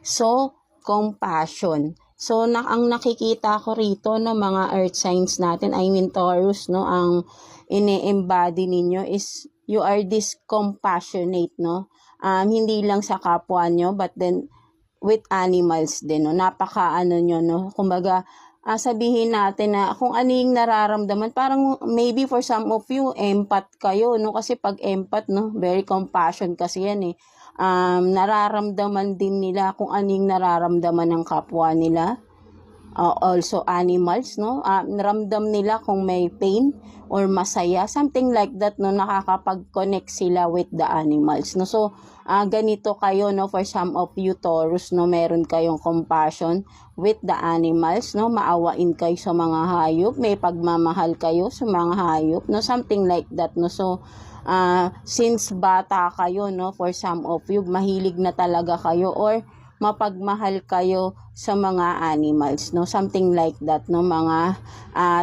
So, compassion. So, ang nakikita ko rito no, mga earth signs natin, I mean Taurus, no, ang ini-embody ninyo is you are this compassionate, no? Hindi lang sa kapwa nyo, but then with animals din, no? Napaka-ano nyo, no? Kumbaga, sabihin natin na kung ano yung nararamdaman, parang maybe for some of you, empath kayo, no? Kasi pag empath, no, very compassion kasi yan, eh. Nararamdaman din nila kung ano yung nararamdaman ng kapwa nila. Also animals, no? Naramdam nila kung may pain or masaya, something like that, no? Nakakapag-connect sila with the animals, no? So, ganito kayo, no? For some of you Taurus, no? Meron kayong compassion with the animals, no? Maawain kayo sa mga hayop, may pagmamahal kayo sa mga hayop, no? Something like that, no? So, since bata kayo, no, for some of you, mahilig na talaga kayo or mapagmahal kayo sa mga animals, no, something like that, no, mga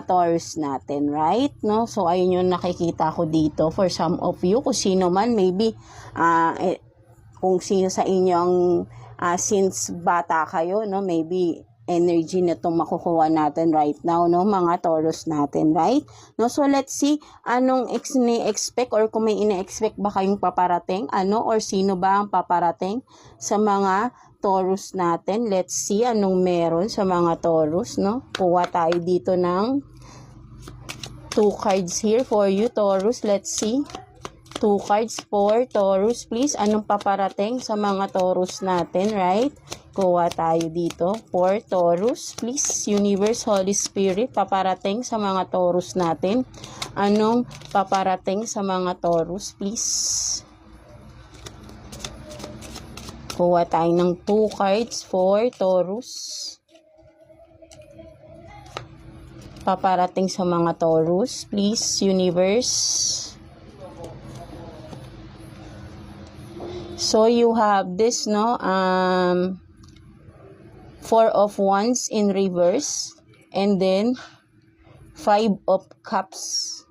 Taurus natin, right, no. So ayun yung nakikita ko dito for some of you, kung sino man, maybe kung sino sa inyo ang since bata kayo, no, maybe energy na itong makukuha natin right now, no, mga Taurus natin, right? No, so let's see anong ini-expect or kung may ini-expect ba kayong paparating, ano or sino ba ang paparating sa mga Taurus natin. Let's see anong meron sa mga Taurus, no? Kuha tayo dito ng 2 cards here for you Taurus. Let's see. 2 cards for Taurus, please. Anong paparating sa mga Taurus natin, right? Kuha tayo dito for Taurus, please. Universe, Holy Spirit, paparating sa mga Taurus natin. Anong paparating sa mga Taurus, please? Kuha tayo ng 2 cards for Taurus. Paparating sa mga Taurus, please, Universe. So you have this, no, 4 of Wands in reverse, and then 5 of Cups.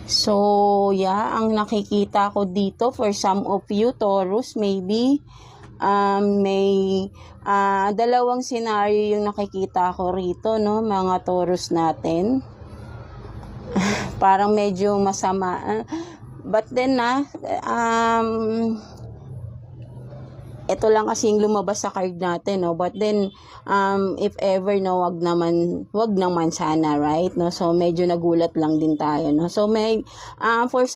So, yeah, ang nakikita ko dito for some of you Taurus, maybe may dalawang scenario yung nakikita ko rito, no, mga Taurus natin. Parang medyo masama. But then ito lang kasi yung lumabas sa card natin, no. But then if ever, no, wag naman sana, right, no. So medyo nagulat lang din tayo, no. So may for